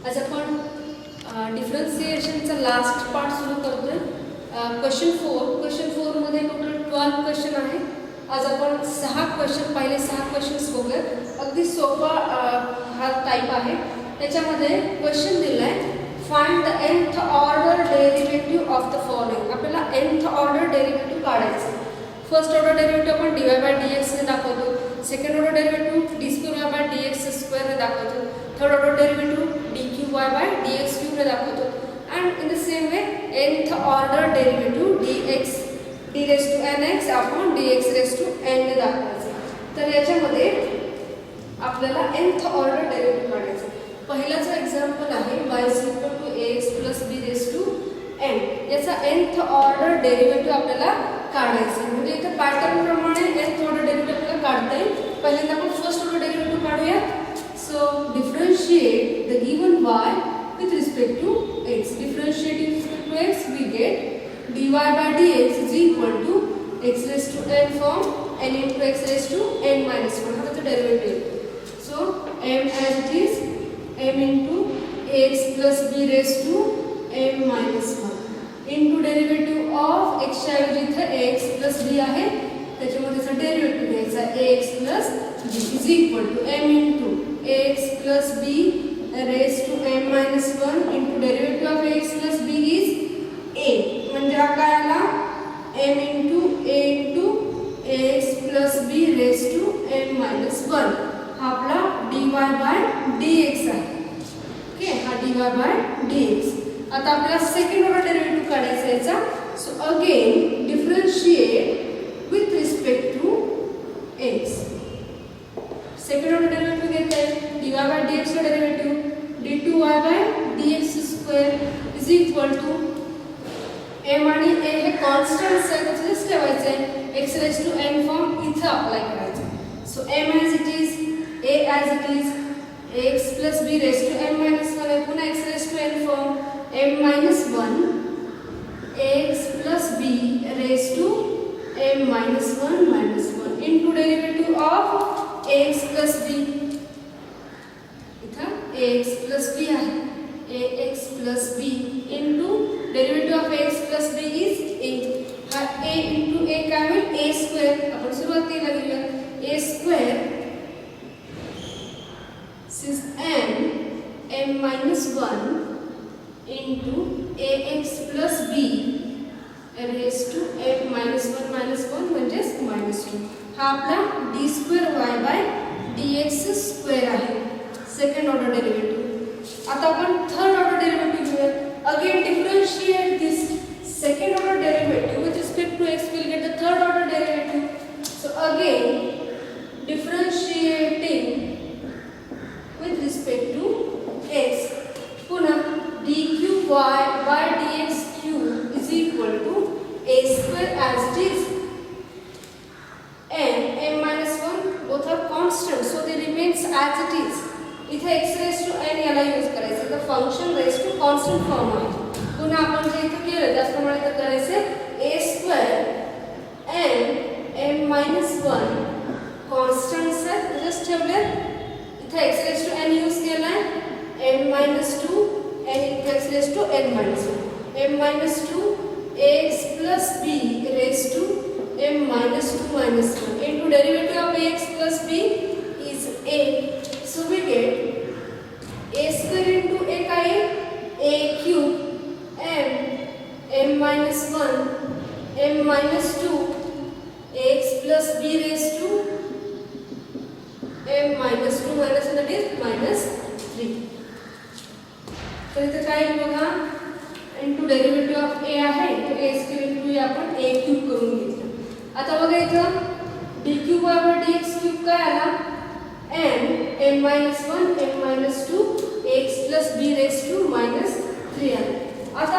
आज आपण डिफरन्सिएशनचा last part सुरू करतोय. क्वेश्चन 4 मध्ये टोटल 12 क्वेश्चन आहे. आज आपण 6 क्वेश्चन पहिले 6 क्वेश्चन्स बघूयात. अगदी सोपा हा टाइप आहे. त्याच्यामध्ये क्वेश्चन दिलाय find the nth order derivative of the following. आपल्याला nth ऑर्डर डेरिव्हेटिव्ह काढायचं. फर्स्ट ऑर्डर डेरिव्हेटिव्ह आपण dy/dx ने दाखवतो. सेकंड ऑर्डर डेरिव्हेटिव्ह d2y/dx² ने दाखवतो. थर्ड ऑर्डर डेरिव्हेटिव्ह dqy/dx³ ने दाखवतो. and in the same way nth order derivative dx d⁻nx upon dx⁻n ने दाखवायचं. तर याच्यामध्ये आपल्याला nth ऑर्डर डेरिव्हेटिव्ह काढायचं. पहिलाच एक्झाम्पल आहे y = ax + b⁻n. याचा nth ऑर्डर डेरिव्हेटिव्ह आपल्याला काढायचं. म्हणजे इथे पॅटर्न प्रमाणे nth ऑर्डर डेरिव्हेटिव्ह आपल्याला काढता येईल. पहिल्यांदा आपण फर्स्ट ऑर्डर डेरिव्हेटिव्ह काढूया. So differentiate the given y with respect to x. Differentiating with respect to x, we get dy/dx is equal to x⁻n form n into x⁻n - 1. How the derivative? So m as it is m into x plus b⁻m - 1 into derivative of x च्या ऐवजी इथे x plus b आहे. त्याच्यामध्ये derivative घ्यायचा ax plus b is equal to m into x plus b raised to m minus 1 into derivative of x plus b is a. म्हणजे हा काय आला m into a into x plus b raised to m minus 1. हा आपला dy/dx आहे. Okay, हा dy/dx. आता आपल्याला सेकंड ऑर्डर डेरिव्हेटिव्ह काढायचा आहे याचा. So again differentiate with respect to x. Second order derivative घेता येईल. dy/dx चा derivative d2y/dx² is equal to m आणि a हे कॉन्स्टंट्स आहेत. तसेच ठेवायचे आहे. x⁻n फॉर्म इथे अप्लाय करायचा. So m as it is, a as it is, x plus b⁻m - 1 आहे. पुन्हा x⁻n form m - 1 x plus b⁻m - 1 into derivative of ax plus b. इथं ax plus b आहे. ax plus b into derivative of ax plus b is a. हा a into a काय होईल a². आपण सुरुवातीला घेऊया a² since m -1 into ax plus b raised to m -1 म्हणजेच -2. हा आपला d²y/dx² आहे. Second order derivative. आता आपण थर्ड ऑर्डर डेरिव्हेटिव्ह घेऊया. Again differentiate this second order derivative with respect to x. Will get the third order derivative. So again differentiating with respect to x. पुन्हा dqy/dx³ is equal to a² as it is. m - 1 both are constant, so they remains as it is. इथे x⁻n याला use करायचं. तर function raise to constant form आहे. पुन्हा आपण जे इथे केलं त्याचप्रमाणे तर करायचे a² n m - 1 कॉन्स्टंट्स आहेत जस्ट ठेवले. इथे x⁻n यूज केलाय. m - 2 n into x⁻n - 1 m - 2 ax plus b raised to m - 2 - 1 into derivative of ax plus b is a. So we get a² into a काय a³ m - 1 m - 2 ax plus b raised to m - 2 - 1 that is -3. तर इथे काय बघा into derivative of a आहे. तर a² into a आपण a³ करून घेतलं. आता बघा इथं dqy/dx³ काय आला m - 1 m - 2 x plus b raised to -3 आला. आता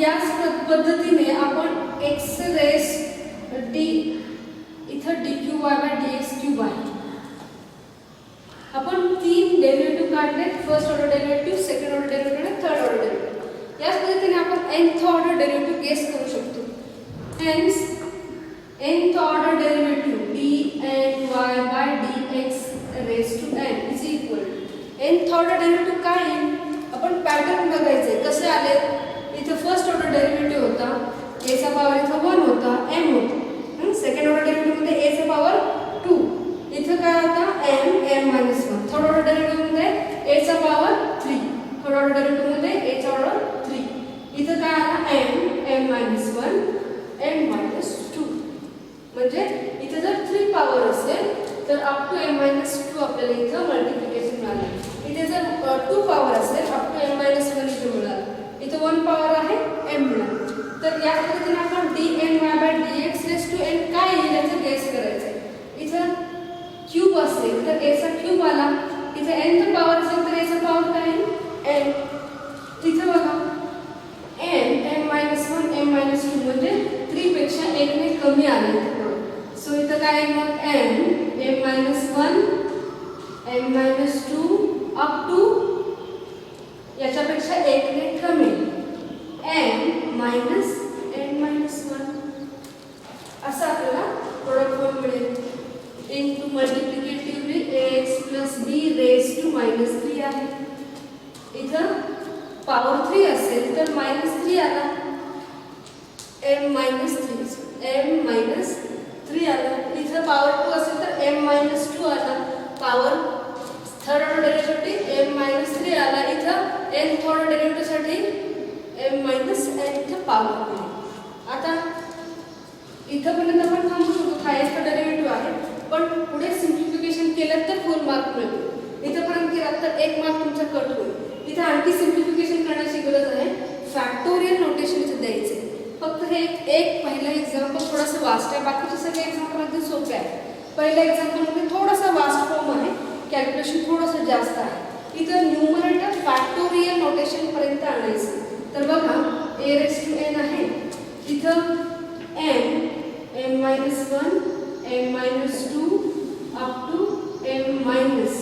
याच पद्धतीने आपण x⁻d इथं dqy/dx³ आहे. आपण 3 डेरिव्हेटिव्ह काढले. First order derivative, second order derivative आणि थर्ड ऑर्डर डेरिव्हेटिव्ह. याच पद्धतीने आपण nth ऑर्डर डेरिव्हेटिव्ह गेस करू शकतो. Hence nth order derivative dny/dx⁻n is equal to nth order derivative काय येईल आपण पॅटर्न बघायचे कसे आले. इथं फर्स्ट ऑर्डर डेरिव्हेटिव्ह होता, एचा पॉवर इथं 1 होता, m होता. सेकंड ऑर्डर डेरिव्हेटिव्हमध्ये एचा पॉवर 2, इथं काय होता m मायनस 1. थर्ड ऑर्डर डेरिव्हेटिव्हमध्ये एचा पॉवर 3, थर्ड ऑर्डर डेरिव्हेटिव्हमध्ये एचा ऑर्डर 3. इथं काय आला m मायनस 1 m मायनस 2. म्हणजे इथं जर 3 पॉवर असेल तर अप टू m मायनस 2 आपल्याला इथं मल्टिप्लिकेशन मिळालं. इथे जर 2 पॉवर असेल अप टू m मायनस 1 इथं मिळालं. इथं 1 पॉवर आहे m मिळालं. तर या पद्धतीने आपण dn/dx रेस टू n काय येईल याचं गेस करायचं आहे. इथं क्यूब असेल तर a चा क्यूब आला, इथे n चा पॉवर असेल तर a चा पॉवर काय n. इथं बघा m मायनस 1 m मायनस 2 म्हणजे 3 पेक्षा 1 ने कमी आले. सो इथं काय मग m minus 1 m minus 2 up to याच्यापेक्षा 1 ने कमी m मायनस n मायनस 1 असं आपल्याला प्रोडक्ट फॉर्म मिळेल. Into multiplicatively ax plus b raise to minus 3 आहे. इथं पॉवर 3 असेल तर मायनस 3 आला, m मायनस 3 आला. इथं पॉवर 2 असेल तर m मायनस 2 आला. Power third order derivative m minus 3 आला. इथं n थर्ड ऑर्डर डेरिव्हेटिव्हसाठी m मायनस n चं पॉवर मिळेल. आता इथंपर्यंत आपण थांबू शकतो, हा एक डेरिव्हेटिव्ह आहे, पण पुढे सिम्प्लिफिकेशन केलं तर फुल मार्क मिळेल. इथंपर्यंत केलं तर 1 मार्क तुमचा कट होईल. इथं आणखी सिम्प्लिफिकेशन करण्याची गरज आहे. फॅक्टोरियल नोटेशनचं द्यायचे. फक्त हे एक पहिलं एक्झाम्पल थोडंसं वास्ट आहे, बाकीचे सगळे एक्झाम्पल अगदी सोपे आहे. पहिलं एक्झाम्पलमध्ये थोडासा वास्ट फॉर्म आहे, कॅल्क्युलेशन थोडंसं जास्त आहे. इथं न्यूमरेटर फॅक्टोरियल नोटेशनपर्यंत आणायचं. तर बघा a रेस टू n आहे, इथं m minus 1 m minus 2 up to m minus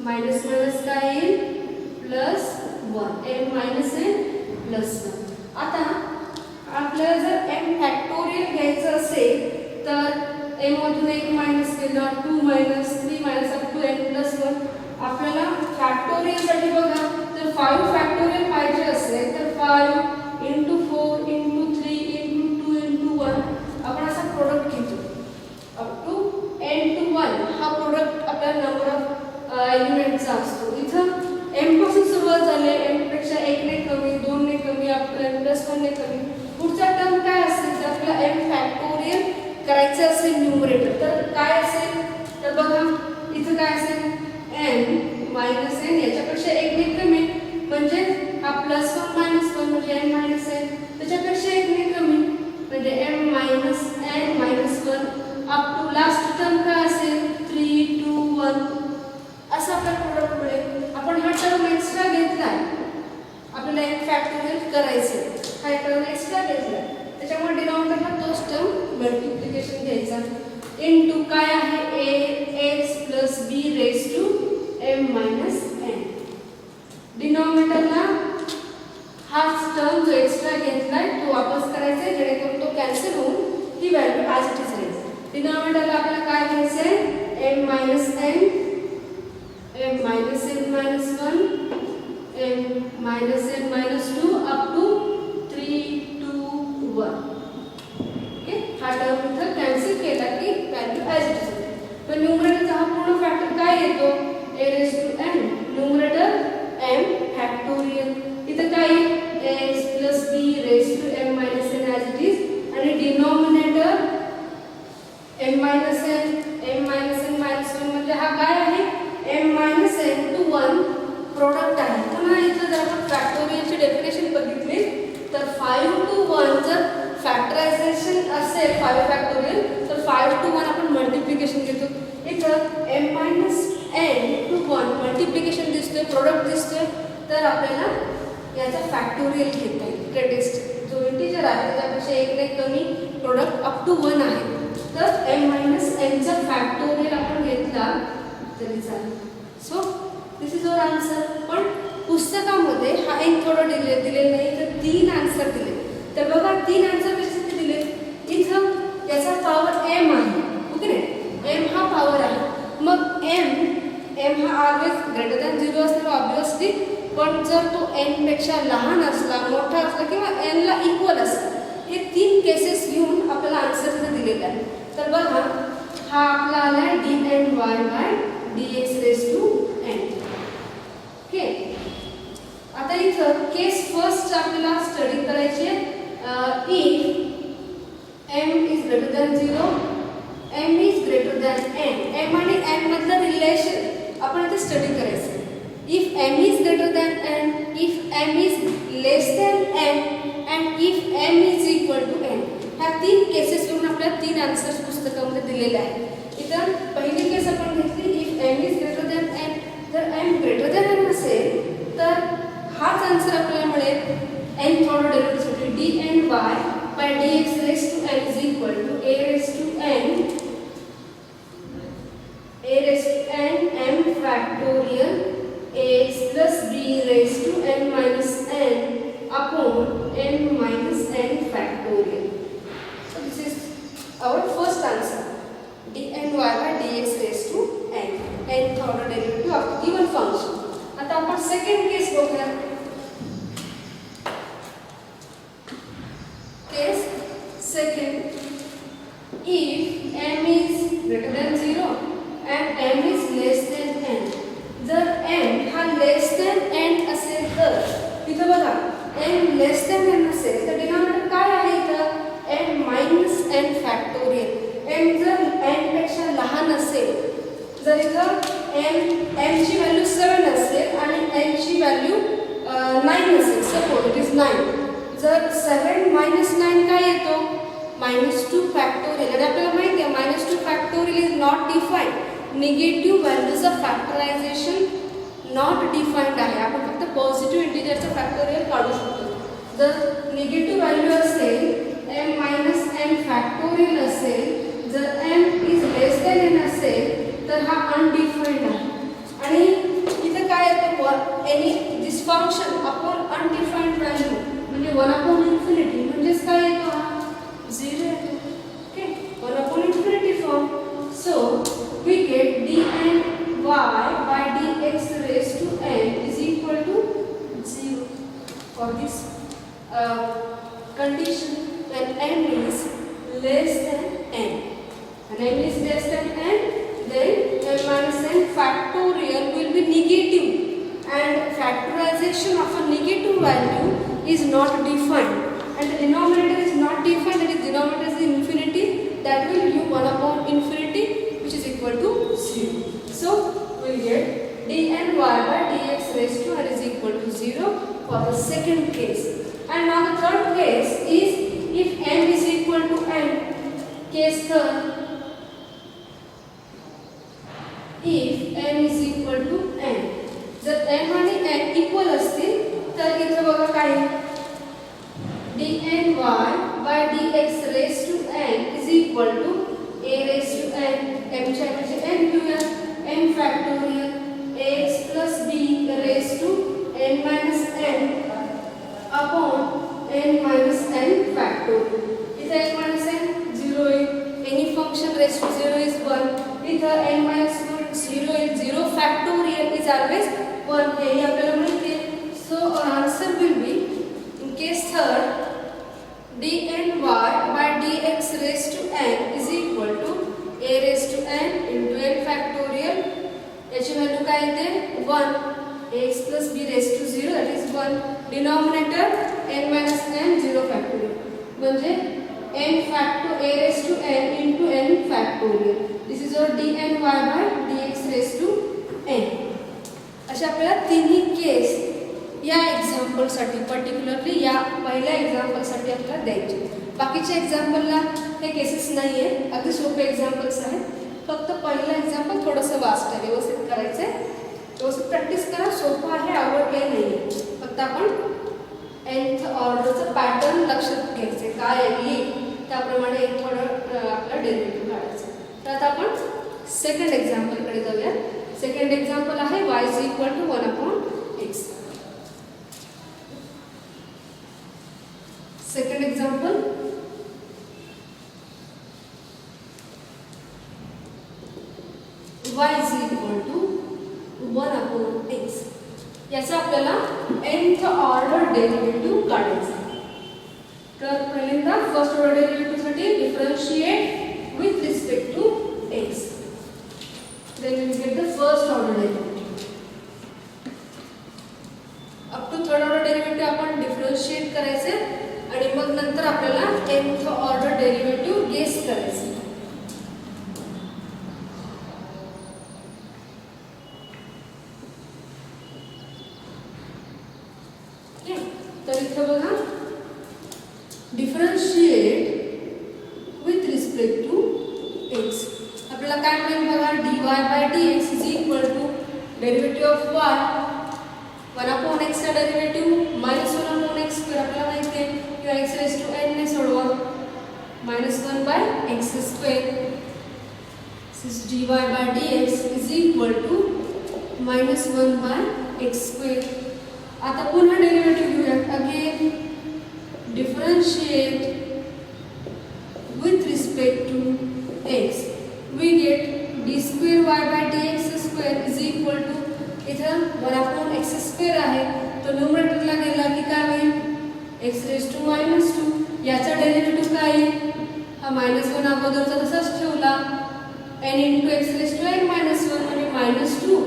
minus काय येईल plus 1 m minus n plus 1. आता आपल्याला जर m फॅक्टोरियल घ्यायचं असेल तर m मधून 1 मायनस केलं, 2 minus 3 minus up to n plus 1. आपल्याला फॅक्टोरियलसाठी बघा तर 5 फॅक्टोरियल पाहिजे असेल तर 5 इंटू 4 इंटू 3 इंटू 2 इंटू 1 आपण असा प्रोडक्ट घेतो. अप टू n टू 1 हा प्रोडक्ट आपल्या नंबर ऑफ एलिमेंटचा असतो. इथं m पासून सुरुवात झाली, m पेक्षा 1 ने कमी, 2 ने कमी, अप टू n प्लस 1 ने कमी. पुढचा टर्म काय असेल तर आपल्याला m फॅक्टोरियल करायचं असेल न्यूमरेटर तर काय असेल तर बघा इथं काय असेल n मायनस n याच्यापेक्षा 1 ने कमी म्हणजे हा प्लस 1 मायनस 1 म्हणजे n मायनस n, त्याच्यापेक्षा 1 ने कमी म्हणजे m minus n minus 1 up to last term काय असेल 3 2 1 असं आपल्याला प्रोडक्ट मिळेल. आपण हा टर्म एक्स्ट्रा घेतलाय, आपल्याला एक फॅक्टोरियल करायचं, हा टर्म एक्स्ट्रा घेतलाय, त्याच्यामुळे डिनॉमिनेटरला तोच टर्म मल्टिप्लिकेशन घ्यायचा. इनटू काय आहे ax plus b raise to m minus n. डिनॉमिनेटरला हाच टर्म जो एक्स्ट्रा घेतलाय तो वापस करायचा आहे, जेणेकरून तो कॅन्सल होऊन ही व्हॅल्यू ॲज इट इज राहील. डिनॉमिनेटरला आपल्याला काय घ्यायचं आहे m minus n m minus n minus 1 m minus n minus 2 up to 3 2 1. Okay, हा टर्म इथं कॅन्सल केला की व्हॅल्यू ॲज इट इज होते. पण न्यूमरेटरचा हा पूर्ण फॅक्टर काय येतो a raise to n, numerator m factorial. इथं काय ax plus b raise to m minus n as it is आणि denominator m minus n minus 1 म्हणजे हा काय आहे m minus n to 1 product आहे. पुन्हा इथं जर आपण फॅक्टोरियलची डेफिनेशन बघितली तर 5 टू 1 जर फॅक्टरायझेशन असेल 5 फॅक्टोरियल तर 5 टू 1 आपण मल्टिप्लिकेशन घेतो. इथं m minus n to 1 multiplication दिसतोय, प्रोडक्ट दिसतोय, तर आपल्याला याचा फॅक्टोरियल घेता येईल. ग्रेटेस्ट जो इंटिजर आहे त्यापेक्षा 1 ने कमी प्रोडक्ट अप टू 1 आहे तर m मायनस n चा फॅक्टोरियल आपण घेतला तरी चालेल. So this is our answer. पण पुस्तकामध्ये हा एक थोडं दिले नाही तर 3 आन्सर दिले. तर बघा 3 आन्सर कशासाठी दिले, इथं याचा पॉवर m आहे, ओके नाही, m हा पॉवर आहे. मग m हा ऑलवेज ग्रेटर दॅन 0 असल्यावर ऑब्वियसली पण जर तो n पेक्षा लहान असला, मोठा असला किंवा n ला इक्वल असला, हे 3 केसेस घेऊन आपल्याला आन्सर इथे दिलेला आहे. तर बघा हा आपला आला आहे dny/dx⁻n. ओके, आता इथं केस फर्स्ट आपल्याला स्टडी करायची आहे. If m is greater than 0, m is greater than n, m आणि n मधलं रिलेशन आपण इथे स्टडी करायचं. If m is greater than n, if m is less than n, and if m is equal to n. ह्या 3 cases वरून आपल्याला 3 answers पुस्तकामध्ये दिलेले आहेत. इथं पहिली केस आपण घेतली, if m is greater than n. जर m ग्रेटर दॅन n असेल तर हाच आन्सर आपल्याला मिळेल nth ऑर्डर डेरिव्हेटिव्हसाठी dny/dx⁻n is equal to a⁻n m factorial ax plus b⁻n minus n upon n factorial. So this is our first answer, dny/dx⁻n, nth order derivative of given function. आता आपण second केस बघूया. केस second, if m is greater than 0 and m is less than n. जर m हा लेस than n असेल तर इथं बघा m लेस than n असेल तर डिनॉमिनेटर काय आहे इथं m-n फॅक्टोरियल. m जर n पेक्षा लहान असेल, जर इथं m ची व्हॅल्यू 7 असेल आणि n ची व्हॅल्यू 9 असेल, सपोज इट इज 9. जर 7 - 9 काय येतो -2 फॅक्टोरियल. आणि आपल्याला माहिती आहे -2 factorial is not defined. Negative व्हॅल्यूचा फॅक्टरायझेशन नॉट डिफाइंड आहे. आपण फक्त पॉझिटिव्ह इंटिजरचं फॅक्टोरियल काढू शकतो. जर निगेटिव्ह व्हॅल्यू असेल m-n फॅक्टोरियल असेल, जर m is less than n असेल तर हा अनडिफाइंड आहे. आणि इथं काय येतं एनी दिस फंक्शन अपॉन अनडिफाइंड व्हॅल्यू म्हणजे 1/∞ म्हणजेच काय येतो हा 0 येतो. Okay, 1/∞ form. So we get dny/dx⁻n is equal to 0 for this condition when m is less than n. When m is less than n, then m-n factorial will be negative, and factorization of a negative value is not defined, and the denominator is not defined, that is denominator is infinity, that will give 1/∞, which is equal to 0. So we will get dny/dx⁻n is equal to 0 for the second case. And now the third case is if m is equal to n. Case third, if m is equal to n. जर m आणि n equal असतील तर इथे बघा काय dny/dx⁻n is equal to a⁻n, m च्या ऐवजी n घेऊया, m factorial ax plus b⁻n upon n factorial. इथे n - n 0 येईल. Any function raised to 0 is 1. इथं n-1 0 येईल. 0 फॅक्टोरियल is always 1. हे आपल्याला माहिती आहे. So our answer will be in case third dny/dx⁻n is equal to a⁻n into n factorial. याची value काय येते 1. ax plus b⁻0 that is 1. Denominator n-n 0 factorial म्हणजे n factor a⁻n into n factorial. This is our dny/dx⁻n. अशा आपल्याला तिन्ही केस या एक्झाम्पलसाठी, particularly या पहिल्या एक्झाम्पलसाठी आपल्याला द्यायचे. बाकीच्या एक्झाम्पलला हे केसेस नाही आहे, अगदी सोपे एक्झाम्पल्स आहेत. फक्त पहिलं एक्झाम्पल थोडंसं वास्ट आहे, व्यवस्थित करायचं आहे, व्यवस्थित प्रॅक्टिस करा. सोपं आहे, आवड काही नाही आहे. फक्त आपण nth ऑर्डरचं पॅटर्न लक्षात घ्यायचं आहे, काय येईल त्याप्रमाणे एक थोडं आपलं डेरिव्हेटिव्ह काढायचं. तर आता आपण सेकंड एक्झाम्पलकडे जाऊया. सेकंड एक्झाम्पल आहे y is equal to 1/x. Second example, y is equal to 1/x. याचा आपल्याला nth ऑर्डर डेरिव्हेटिव्ह काढायचा. तर पहिल्यांदा फर्स्ट ऑर्डर डेरिव्हेटिव्हसाठी differentiate with respect to x. Then we will get the first order derivative. Up to third order derivative आपण differentiate करायचे आणि मग नंतर आपल्याला nth ऑर्डर डेरिव्हेटिव्ह गेस करायचे. तर इथे बघा differentiate with respect to x. आपल्याला काय मिळेल बघा dy by dx is equal to derivative of y 1 upon x चा derivative minus 1 upon x square. आपल्याला माहिती आहे किंवा x raised to n ने सोडवा minus 1 by x square. This dy by dx is equal to minus 1 by x square. आता पुन्हा derivative घेऊया. Again differentiate with respect to x. We get d square y by dx square is equal to इथं 1 upon x square आहे तो न्यूमरेटरला गेला की काय होईल x raised to minus 2. याचा डेरिव्हेटिव्ह काय येईल हा -1 अगोदरचा तसाच ठेवला n into x raised to n minus 1 म्हणजे -2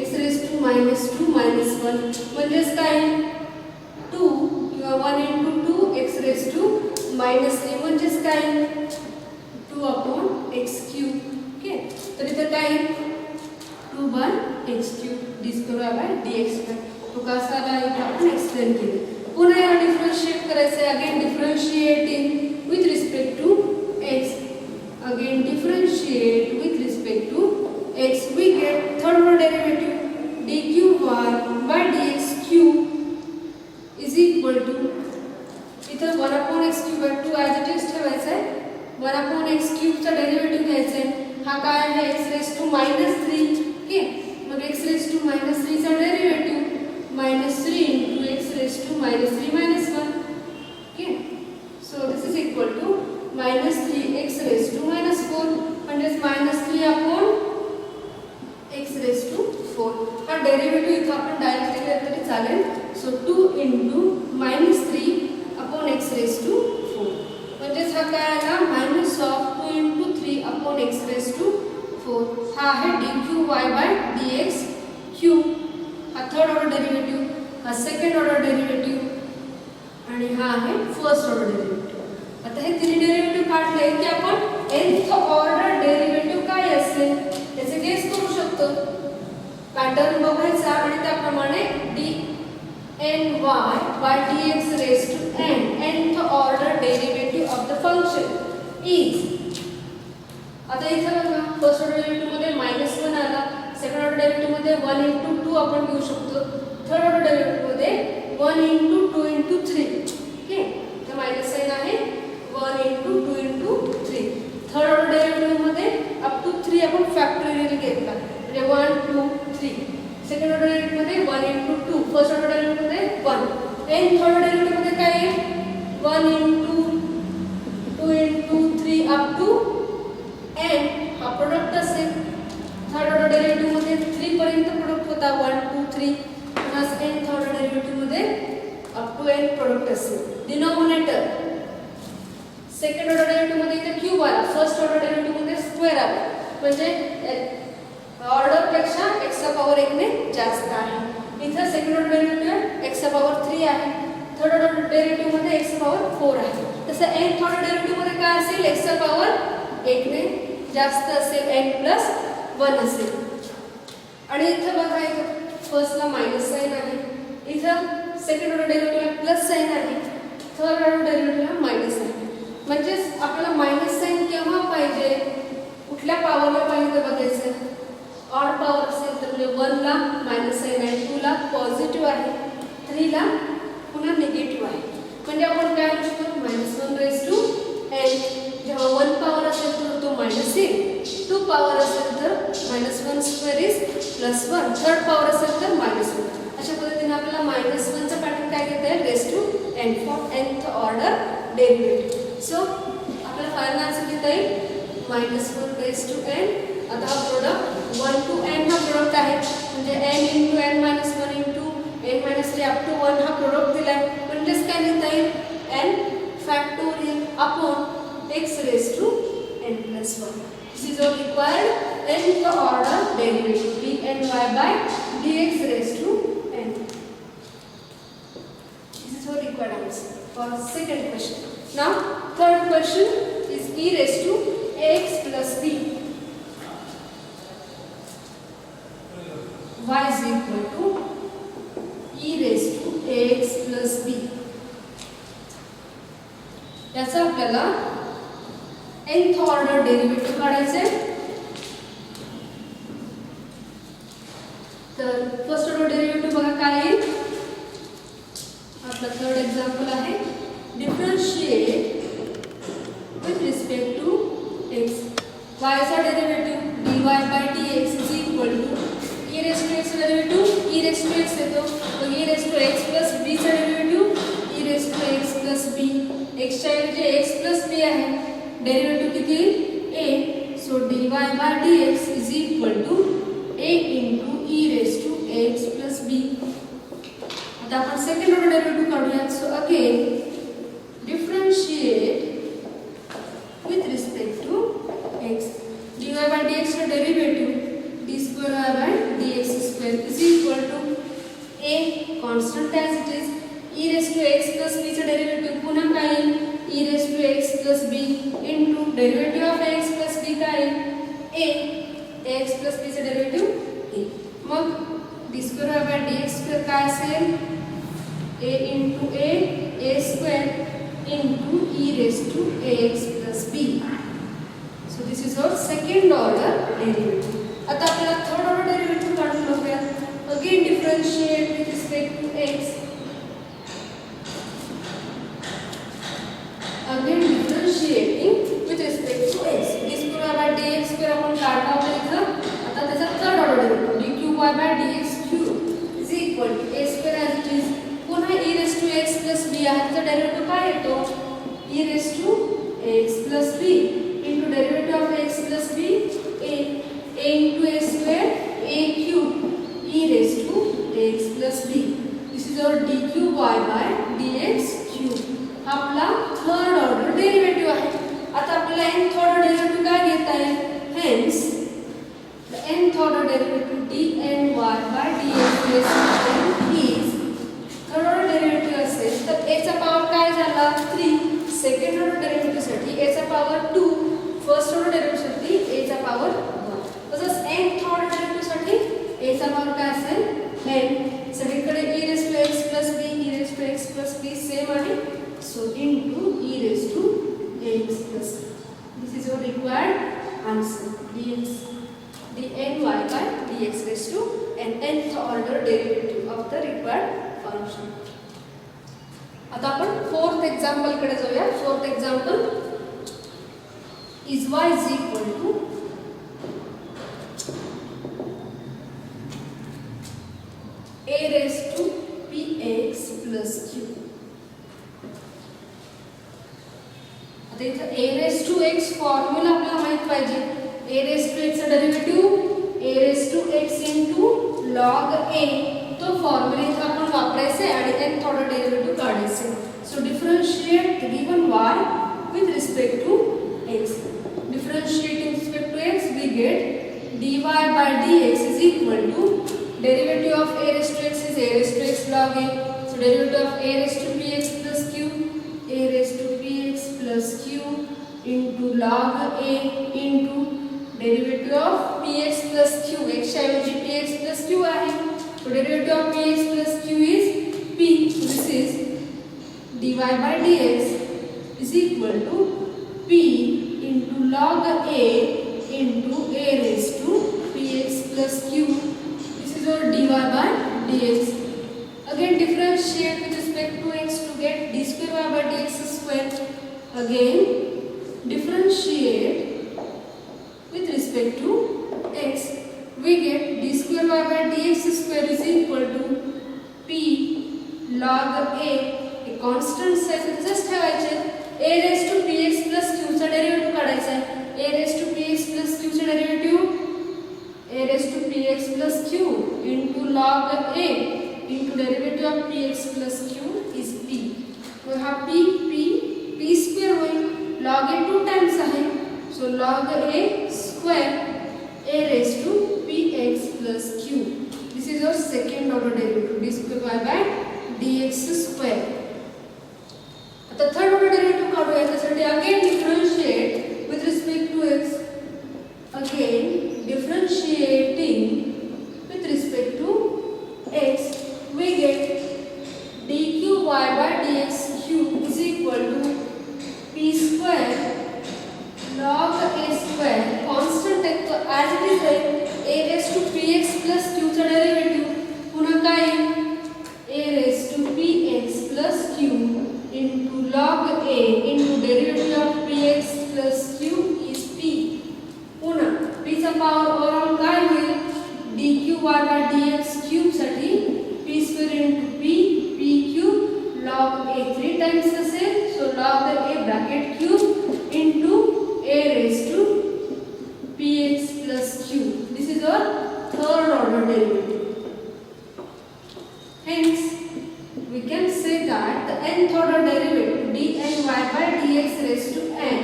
x raised to -2 minus 1 म्हणजेच काय 2 किंवा 1 into 2 x raised to -3 म्हणजेच काय 2 upon x cube. ओके तर इथे काय 2 by x cube d square by dx square. तो कसा आला इथे आपण एक्सप्लेन केले. पुन्हा याला डिफरन्शिएट करायचे. Again differentiating with respect to x. Again differentiate with respect to x. We get third order derivative dqy by dx cube is equal to इथे 1 upon x cube 2 as it is ठेवायचा आहे. 1 upon x cube चा derivative घ्यायचा आहे. हा काय आहे x raised to -3. Okay मग x raised to -3 चा derivative -3 into x raised to -3 minus 1. Okay so this is equal to -3 x raised to -4 म्हणजे -3 upon x raised to 4. हा डेरिव्हेटिव्ह इथं आपण डायरेक्टली केलं तरी चालेल. So 2 into -3 upon x raised to 4 म्हणजेच हा काय आला -2 into 3 upon x raised to 4. हा आहे dqy by dx cube. हा थर्ड ऑर्डर डेरिव्हेटिव्ह, हा सेकंड ऑर्डर डेरिव्हेटिव्ह आणि हा आहे फर्स्ट ऑर्डर डेरिव्हेटिव्ह. आता हे तिन्ही डेरिव्हेटिव्ह काढले की आपण nth ऑर्डर डेरिव्हेटिव्ह काय असेल त्याचे गेस करू शकतो. पॅटर्न बघायचा आणि त्याप्रमाणे dny by dx raised to n nth order derivative of the function is. आता इथे बघा फर्स्ट ऑर्डर डेरिव्हेटिव्ह मध्ये -1 आला. सेकंड ऑर्डर डेरिव्हेटिव्ह मध्ये 1 into 2 आपण घेऊ शकतो. थर्ड ऑर्डर डेरिव्हेटिव्ह मध्ये 1 into 2 into 3. ओके तर मायनस साइन आहे 1 into 2 into 3. Third order derivative मध्ये अप टू 3 आपण फॅक्टोरियल घेतला म्हणजे 1 2 3. सेकंड ऑर्डर डेरिव्हेटिव्ह मध्ये 1 into 2. फर्स्ट ऑर्डर डेरिव्हेटिव्ह मध्ये 1. एन थर्ड ऑर्डर डेरिव्हेटिव्ह मध्ये काय आहे 1 into 2 into 3 up to n. हा प्रोडक्ट असेल. थर्ड ऑर्डर डेरिव्हेटिव्ह मध्ये 3 पर्यंत प्रोडक्ट होता 1 2 3 plus n third order derivative मध्ये अप टू n प्रोडक्ट असेल. डिनॉमिनेटर सेकंड ऑर्डर डेरिव्हेटिव्ह मध्ये इथे क्यूब आला. फर्स्ट ऑर्डर डेरिव्हेटिव्ह मध्ये स्क्वेअर आला म्हणजे ऑर्डर पेक्षा x चा पॉवर 1 ने जास्त आहे. इथे सेकंड ऑर्डर डेरिव्हेटिव्ह x चा पॉवर 3 आहे. थर्ड ऑर्डर डेरिव्हेटिव्ह मध्ये x चा पॉवर 4 आहे. तसं n थर्ड ऑर्डर डेरिव्हेटिव्ह मध्ये काय असेल x चा पॉवर 1 ने जास्त असेल n plus 1 असेल. आणि इथं बघा इथं फर्स्टला मायनस साइन आहे. इथं सेकंड ऑर्डर डेरिव्हेटिव्हला प्लस साइन आहे. थर्ड ऑर्डर डेरिव्हेटिव्हला मायनस आहे. म्हणजेच आपल्याला मायनस साइन केव्हा पाहिजे कुठल्या पॉवरला पाहिजे तर बघायचं. ऑड पॉवर असेल तर म्हणजे 1 ला मायनस साइन आहे, 2 ला पॉझिटिव्ह आहे, 3 ला पुन्हा निगेटिव्ह आहे. म्हणजे आपण काय लिहू शकतो -1 raised to n. जेव्हा 1 पॉवर असेल तर तो मायनस येईल. 2 पॉवर असेल तर -1 स्क्वेअर इज +1. थर्ड पॉवर असेल तर -1. अशा पद्धतीने आपल्याला -1 चा पॅटर्न काय घेता येईल raise to n for nth order derivative. So आपल्याला फायनल आन्सर घेता येईल -1 रेस टू n. आता हा प्रोडक्ट 1 to n हा प्रोडक्ट आहे म्हणजे n into n - 1 into up to 1 हा प्रोडक्ट दिलाय, म्हणजेच काय लिहिता येईल n factorial upon x raise to n plus 1. This is all required nth order derivative dny by dx raised to n. This is our required answer for second question. Now third question is e raised to ax plus b. Y is equal to e raised to ax plus b. याचा आपल्याला nth order derivative काढायचे. तर first order derivative बघा काय येईल. आपला third example आहे differentiate with respect to x. y चा derivative dy by dx is equal to e raised to x derivative e raised to x येतो, तो e raised to x plus b चा derivative e raised to x plus b. x च्या ऐवजी x plus b आहे, derivative किती a, so dy by dx is equal to a into e raised to x plus b. आता आपण second order derivative काढूया. So again differentiate with respect to x. dy by dx चा derivative d square y by dx square is equal to a constant as it is, e raised to x plus b चा derivative पुन्हा काय येईल e raised to x plus b into derivative of x plus b काय येईल a x plus b चा derivative a. मग d square y by dx square काय असेल a into a square into e raised to ax plus b. So this is our second order derivative. आता आपल्याला third order derivative काढून बघूया. Again differentiate with respect to x. Again differentiating with respect to x. d square by dx square आपण काढला होता इथं. आता त्याचा third order derivative d cube y by dx cube is equal to a square as it is. पुन्हा e raised to x plus b आहे, त्याचा derivative काय येतो e raised to x plus b into derivative of x plus b a into a square a cube e raised to x plus b. This is our d cube y by dx cube. आपला third order derivative आहे. आता आपल्याला nth order derivative काय घेता येईल. Hence the nth order derivative dny by dx raised to n is third order derivative असेल तर a चा पॉवर काय झाला 3. सेकंड ऑर्डर डेरिवेटिव्ह साठी a चा पॉवर 2. फर्स्ट ऑर्डर डेरिवेटिव्ह साठी a चा पॉवर 1. तसंच nth ऑर्डर डेरिवेटिव्ह साठी a चा पॉवर काय असेल n. सगळीकडे e raised to x plus b e raised to x plus b same आहे, so into e raised to x plus b. This is your required answer dx dny by dx raised to an nth order derivative of the required function. आता आपण fourth example कडे जाऊया. Fourth example is y is equal to a raised to px plus q. आता इथं a raised to x formula आपल्याला माहित पाहिजे. a raised to x चा derivative a raised to x into log a, तो formula इथं आपण वापरायचे आणि nth ऑर्डर डेरिवेटिव्ह काढायचे. So differentiate the given y with respect to x. Differentiating with respect to x, we get dy by dx is equal to derivative of a raised to x is a raised to x log a. So derivative of a raised to px plus q, a raised to px plus q into log a into derivative of px plus q. x च्या ऐवजी px plus q आहे, so derivative of px plus q is p. So this is dy by dx is equal to p into log a into a raised to px plus q. This is our dy by dx. Again differentiate with respect to x to get d square y by dx square. Again differentiate with respect to x, we get d square y by dx square is equal to p log a. A constant size just ठेवायचे. a raised to px plus q चा derivative काढायचा आहे. a raised to px plus q चा derivative a raised to px plus q into log a into derivative of px plus q is p. मग हा p square होईल. log a 2 times आहे, so log a square a raised to px plus q. This is your second order derivative, d square y by dx square. आता third order derivative काढूया. त्यासाठी again differentiate with respect to x. Again differentiating with respect to x, we get dq y by dx cube is equal to p square log a square. constant as it is a raised to px plus q चा derivative पुन्हा काय a raised to px plus q into log a into derivative of px plus q is p. पुन्हा p चा power overall काय होईल dq y by dx cube साठी p square into p cube log a 3 times असेल, so log a bracket cube into a raised to px plus q. This is our third order derivative. Hence we can say that the nth order derivative dny by dx raised to n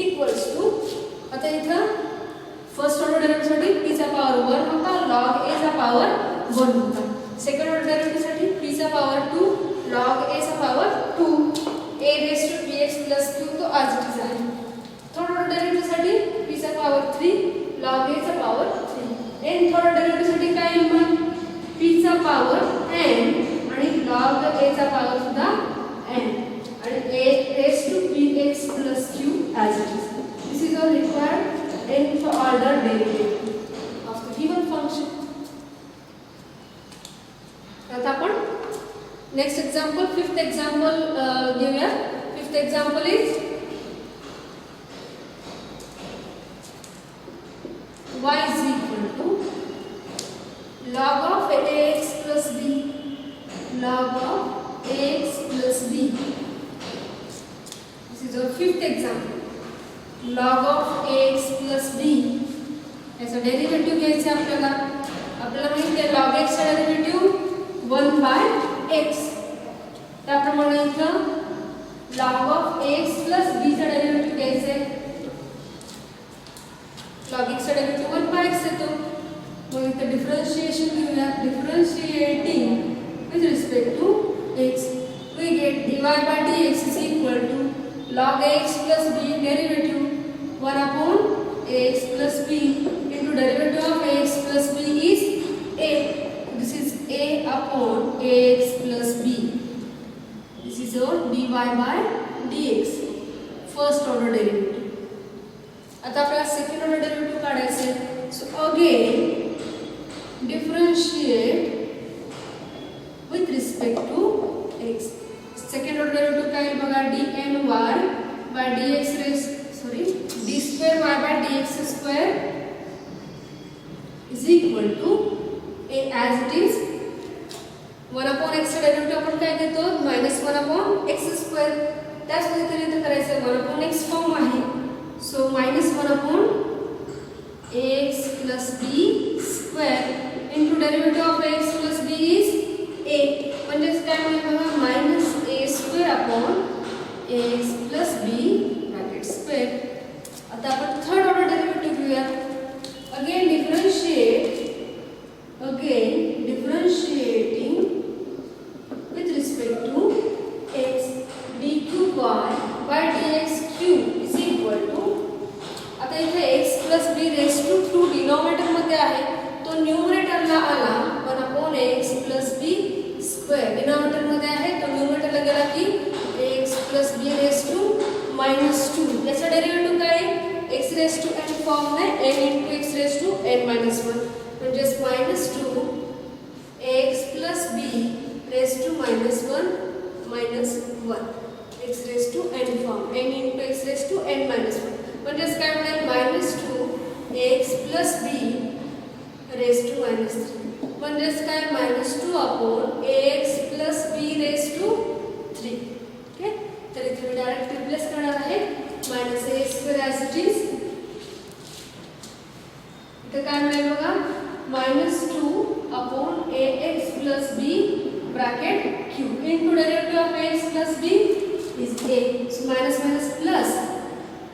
equals to, आता इथं first order derivative साठी p चा power 1 होता, log a चा power 1 होता. Second order derivative साठी p चा power 2, log a चा power 2, a raised to px plus q तो आज इट आहे. थर्ड ऑर्डर डेरिव्हेटिव्ह साठी p चा पावर 3, log a चा power 3. n third order derivative साठी काय येईल मग p चा पावर n आणि log a चा पावर सुद्धा n आणि a raised to px plus q as it is. This is all required nth order derivative of the given function. आता आपण नेक्स्ट एक्झाम्पल, फिफ्थ एक्झाम्पल घेऊया. Fifth example is y is equal to log of ax plus b, log of ax plus b. This is our fifth example. log of ax plus b याचा derivative घ्यायचा आपल्याला. माहिती आहे log x चा derivative 1 by x. त्याप्रमाणे इथं log of ax plus b चा derivative घ्यायचा आहे. log x चा डेरिव्हेटिव्ह 1 by x येतो. मग इथं डिफरन्शिएशन घेऊया. Differentiating with respect to x, we get dy by dx is equal to log ax plus b derivative 1 upon ax plus b into derivative of ax plus b is a. This is a upon ax plus b. This is our dy by dx, first order derivative. आता आपल्याला second order derivative काढायचे आहे. So again differentiate with respect to x. Second order derivative काय बघा dny by dx raised d square y by dx square is equal to a as it is 1 upon x चा derivative आपण काय घेतो -1 upon x square. त्याच पद्धतीने इथे करायचं 1 upon x फॉर्म आहे, so -1 upon ax plus b square into derivative of ax plus b is a. म्हणजे काय होईल बघा -a square upon ax plus b bracket square. आता आपण थर्ड ऑर्डर डेरिव्हेटिव्ह घेऊया. Again differentiating with respect to x dq y by dx cube is equal to, आता इथे x plus b raised to 2 denominator मध्ये आहे, तो न्यूमरेटरला आला 1 upon x plus b square. Denominator मध्ये आहे तो न्यूमरेटरला गेला की x plus b raised to -2. याचा डेरिव्हेटिव्ह काय x raised to n form आहे n into x raised to n minus 1 म्हणजे -2 x plus b raised to -1 minus 1 x raised to n form n into x raised to n minus 1 म्हणजे काय मिळेल -2 x plus b raised to -3 म्हणजे काय -2 upon ax plus b raised to 3. Okay, तर इथे मी direct replace करणार आहे -a square as it is. इथे काय मिळेल बघा -2 upon ax plus b cube into derivative of ax plus b is a. So minus minus plus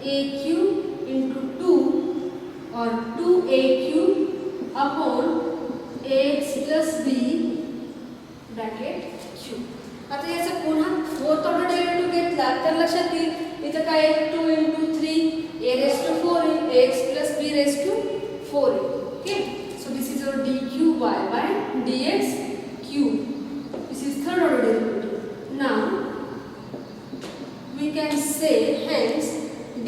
a cube into 2 or 2a cube upon ax plus b bracket cube. आता याचा पुन्हा fourth order derivative घेतला तर लक्षात येईल इथं काय 2 into 3 a raised to 4 ax plus b raised to 4a. Okay, so this is our d cube y by dx cube. This is third order derivative. Now we can say hence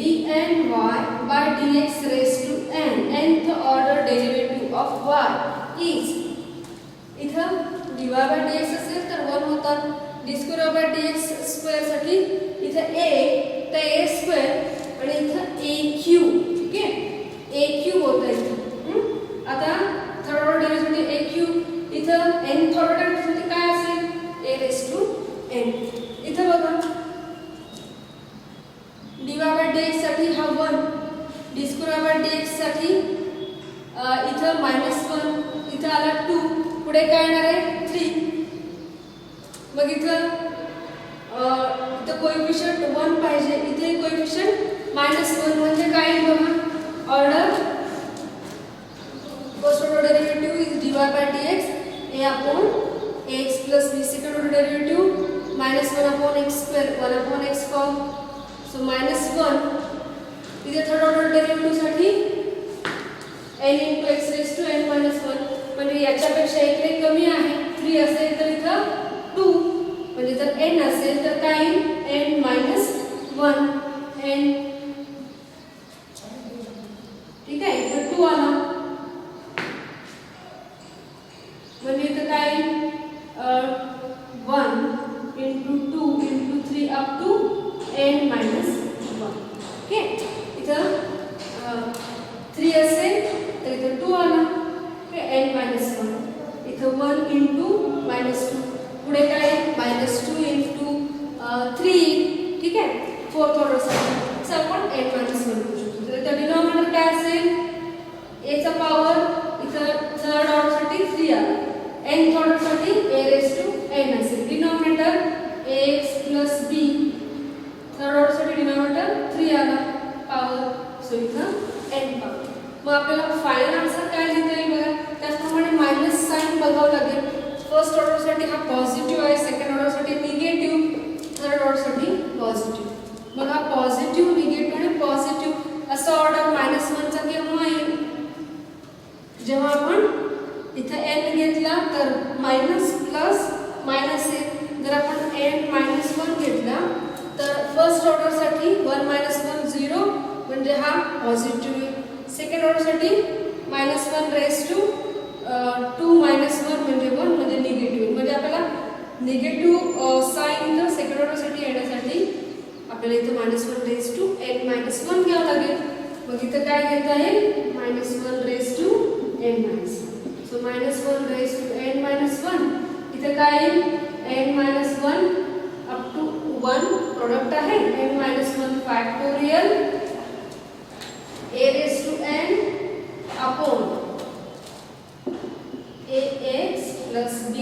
dn y by dx raised to n, nth order derivative of y is इथं dy by dx असेल तर 1 होतात, d square by dx square साठी इथं a तर a square आणि इथं a cube. ठीक आहे, a cube होतं इथं. आता third order derivative a cube इथं nth ऑर्डर डेरिव्हेटिव्ह काय असेल a raised to n. इथं बघा dy by dx साठी हा 1, d square by dx साठी इथं -1, इथं आला 2, पुढे काय येणार आहे 3. मग इथं कोएफिशियंट 1 पाहिजे, इथे कोएफिशियंट -1 म्हणजे काय बघा order first order derivative is dy by dx a upon ax plus b. Second order derivative -1 upon x square 1 upon x cube. So -1 इथे थर्ड ऑर्डर डेरिव्हेटिव्ह साठी n into x raised to n minus 1 म्हणजे याच्यापेक्षा इकडे कमी आहे 3 असेल तर इथं 2 म्हणजे जर n असेल तर काय n minus 1 n. ठीक आहे, इथं 2 आला म्हणजे इथं काय 1 into 2 into 3 up to n minus 1. Okay, इथं 3 असेल तर इथं 2 आला n minus 1, इथं 1 into -2, पुढे काय -2 into 3. ठीक आहे, फोर्थ ऑर्डर साठी आपण n minus 1 करू शकतो. तर इथं डिनॉमिनेटर काय असेल a चा पॉवर इथं थर्ड ऑर्डर साठी 3 आला, nth ऑर्डर साठी a raised to n असेल. Denominator ax plus b, third order साठी डिनॉमिनेटर 3 आला पॉवर, सो इथं n पॉवर. मग आपल्याला फायनल आन्सर काय लिहिता येईल बघा, त्याचप्रमाणे मायनस साइन बघावं लागेल. फर्स्ट ऑर्डर साठी हा पॉझिटिव्ह आहे, सेकंड ऑर्डर साठी निगेटिव्ह, थर्ड ऑर्डर साठी पॉझिटिव्ह. मग हा पॉझिटिव्ह निगेटिव्ह आणि पॉझिटिव्ह असा ऑर्डर -1 चा केव्हा येईल जेव्हा आपण इथं n घेतला तर मायनस प्लस मायनस येईल. जर आपण n -1 घेतला तर फर्स्ट ऑर्डर साठी 1 -1 0 म्हणजे हा पॉझिटिव्ह आहे. सेकंड ऑर्डर साठी -1 raised to 2 -1 म्हणजे 1 म्हणजे निगेटिव्ह. म्हणजे आपल्याला निगेटिव्ह साइन इथं सेकंड ऑर्डर साठी येण्यासाठी आपल्याला इथं -1 raised to n -1 घ्यावं लागेल. मग इथं काय घेता येईल -1 raised to n -1. So -1 raised to n -1 इथं काय येईल n -1 up to 1 प्रोडक्ट आहे n -1 factorial a raised to n upon ax plus b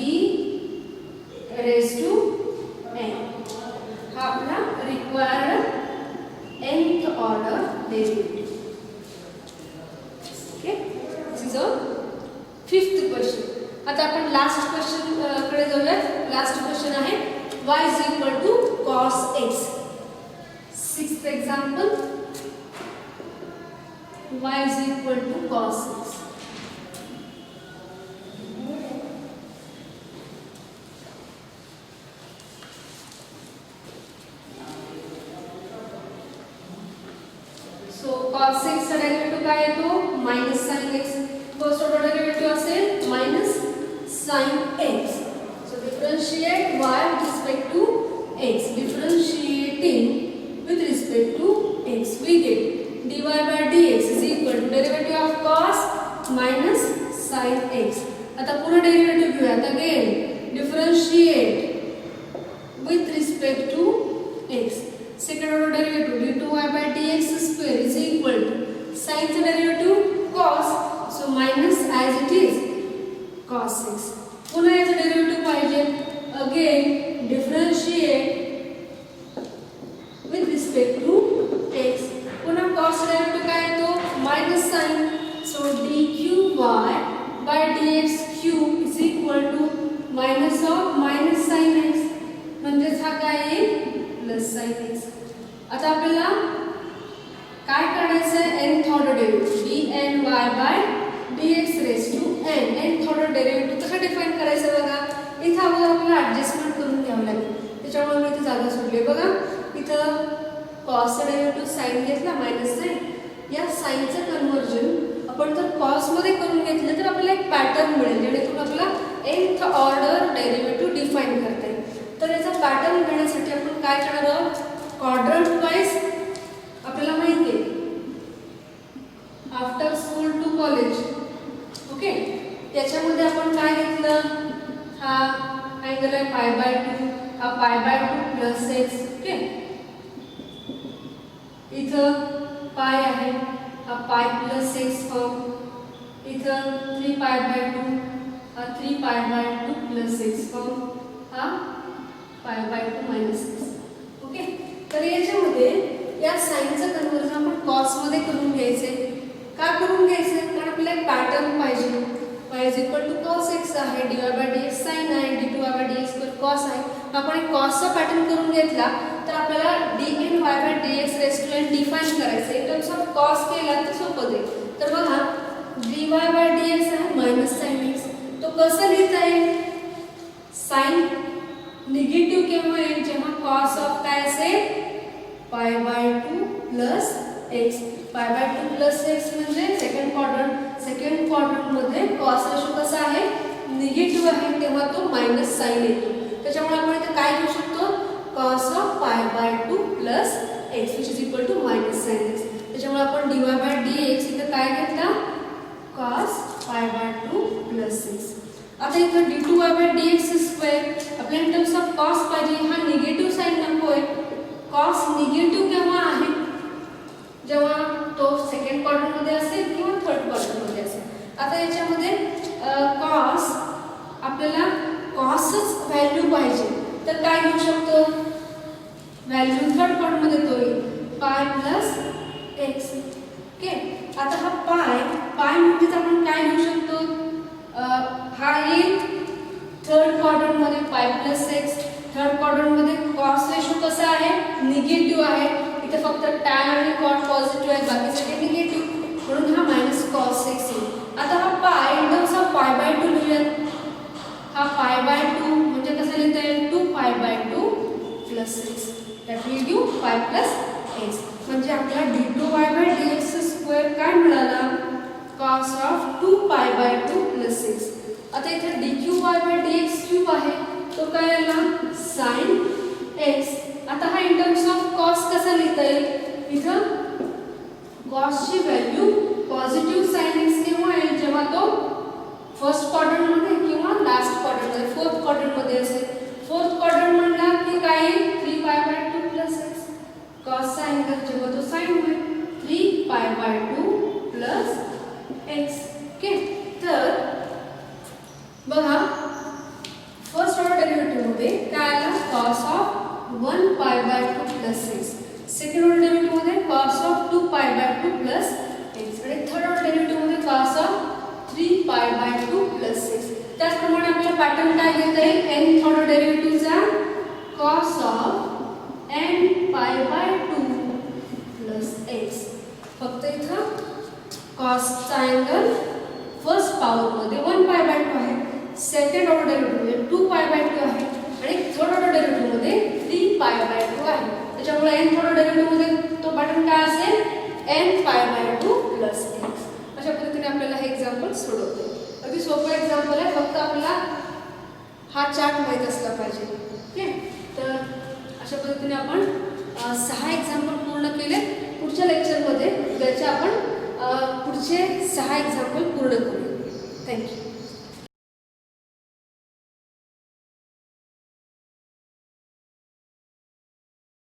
raised to n. हा आपला required nth order derivative. Okay, this is a fifth question. आता आपण last question कडे जाऊयात. लास्ट क्वेश्चन आहे y is equal to cos x. Sixth example y is equal to cos x. So cos x चा derivative काय येतो minus sin x. First order derivative असेल minus sin x. So differentiate y with respect to x. Differentiating with respect to x we get dy by dx is equal to derivative of cos minus sin x. आता पुन्हा derivative घेऊयात. Again differentiate with respect to x. Second order derivative d2y by dx square is equal to sin चा derivative cos, so minus as it is cos x. पुन्हा याचा derivative पाहिजे. Again differentiate with respect to X. पुन्हा cos derivative काय येतो minus sine. So dqy by dx cube is equal to minus of minus sine X. म्हणजेच हा काय येईल प्लस साइन एक्स. आता आपल्याला काय काढायचं आहे nth order derivative dny by dx raise to n. nth order derivative कसं डिफाइन करायचं बघा. इथं अगोदर आपल्याला ॲडजस्टमेंट करून घ्यावं लागेल. त्याच्यामुळे मी इथे जागा सोडली बघा. इथं कॉसचा डेरिव्हेटिव्ह साइन घेतला मायनस साइन. या साइनचं कन्वर्जन आपण जर कॉसमध्ये करून घेतलं तर आपल्याला एक पॅटर्न मिळेल जेणेकरून आपल्याला nth ऑर्डर डेरिव्हेटिव्ह डिफाइन करता येईल. तर याचा पॅटर्न घेण्यासाठी आपण काय करणार आहोत क्वाड्रंट वाईज. आपल्याला माहिती आहे after school to college okay. त्याच्यामध्ये आपण काय घेतलं हा अँगल आहे π/2. हा π/2 प्लस एक्स ओके. इथं पाय आहे हा पाय प्लस एक्स फॉर्म. इथं 3π/2 हा 3π/2 प्लस एक्स फॉर्म. हा π/2 मायनस एक्स ओके. तर याच्यामध्ये या साइनचं कन्वर्जन आपण कॉसमध्ये करून घ्यायचे. का करून घ्यायचं कारण आपल्याला एक पॅटर्न पाहिजे. y is equal to cos x आहे, dy/dx साइन आहे, d2y/dx कॉस आहे. आपण एक कॉसचा पॅटर्न करून घेतला तर आपल्याला dny/dx raise to n define करायचं. इन टर्म्स ऑफ कॉस केला तर सोपं जाईल. तर बघा dy/dx आहे मायनस साइन एक्स. तो कसं लिहिता येईल साइन निगेटिव्ह केव्हा येईल जेव्हा कॉस ऑफ काय असेल π/2 प्लस एक्स. π/2 प्लस एक्स म्हणजे सेकंड क्वाड्रंट. सेकंड क्वाड्रंट मध्ये कॉस रेशो कसा आहे निगेटिव्ह आहे तेव्हा तो मायनस साइन येतो. त्याच्यामुळे आपण इथे काय घेऊ शकतो cos of π/2 plus x which is equal to minus sine x. त्याच्यामुळे आपण dy/dx इथे काय घेतला कॉस π/2 प्लस एक्स. आता इथं d2y/dx स्क्वेअर आपल्या इन टर्म्स ऑफ कॉस पाहिजे. हा निगेटिव्ह साइन नको आहे. कॉस निगेटिव्ह केव्हा आहे जेव्हा तो सेकंड क्वाड्रंटमध्ये असेल किंवा थर्ड क्वाड्रंटमध्ये असेल. आता याच्यामध्ये कॉस आपल्याला कॉसच व्हॅल्यू पाहिजे तर काय घेऊ शकतो व्हॅल्यू थर्ड क्वाड्रंटमध्ये तो येईल पाय प्लस एक्स ओके. आता हा पाय म्हणजेच आपण काय घेऊ शकतो हा येईल थर्ड क्वाड्रंटमध्ये पाय प्लस एक्स. थर्ड क्वाड्रंटमध्ये कॉस रेशो कसा आहे निगेटिव्ह आहे. इथे फक्त टॅन आणि कॉट पॉझिटिव्ह आहे बाकी सगळे निगेटिव्ह म्हणून हा मायनस कॉस एक्स येईल. आता हा पाय इन टर्म्स ऑफ π/2 लिहूयात. हा π/2 म्हणजे कसं लिहिता येईल 2π/2 plus x. That will give pi plus x. म्हणजे आपल्याला d2y/dx स्क्वेअर काय मिळाला कॉस ऑफ 2π/2 प्लस एक्स. आता इथे dqy/dx क्यूब आहे तो काय आला साइन एक्स. आता हा इन टर्म्स ऑफ कॉस कसा लिहिता येईल इथं कॉसची व्हॅल्यू पॉझिटिव्ह साइन एक्स केव्हा येईल जेव्हा तो फर्स्ट क्वाड्रंटमध्ये किंवा लास्ट क्वाड्रंटमध्ये फोर्थ क्वाड्रंटमध्ये असेल. फोर्थ क्वाड्रंट म्हणला की काय येईल 3π/2 प्लस एक्स. कॉसचा अँगल जेव्हा तो साइन होईल 3π/2 प्लस एक्स ओके. तर बघा फर्स्ट ऑर्डर डेरिव्हेटिव्हमध्ये काय आला cos of 1π/2 plus x. Second order डेरिव्हेटिव्हमध्ये कॉस ऑफ 2π/2 प्लस एक्स आणि थर्ड ऑर्डर डेरिव्हेटिव्हमध्ये कॉस ऑफ 3π/2 प्लस एक्स. त्याचप्रमाणे आपल्याला पॅटर्न काय घेता येईल nth ऑर्डर डेरिव्हेटिव्हचा cos of nπ/2 plus x. फक्त इथं कॉसचा अँगल फर्स्ट पॉवरमध्ये 1π/2 आहे. सेकंड ऑर्डर डेरिव्हेटिव्हमध्ये 2π/2 आहे आणि थर्ड ऑर्डर डेरिव्हेटिव्हमध्ये 3π/2 आहे. त्याच्यामुळे nth ऑर्डर डेरिव्हेटिव्हमध्ये तो पॅटर्न काय असेल nπ/2 प्लस एक्स. अशा पद्धतीने आपल्याला हे एक्झाम्पल सोडवते. अगदी सोपं एक्झाम्पल आहे. फक्त आपल्याला हा चार्ट माहीत असला पाहिजे ओके. तर अशा पद्धतीने आपण 6 एक्झाम्पल पूर्ण केले. पुढच्या लेक्चरमध्ये त्याचे आपण पुढचे 6 एक्झाम्पल पूर्ण करू. थँक्यू.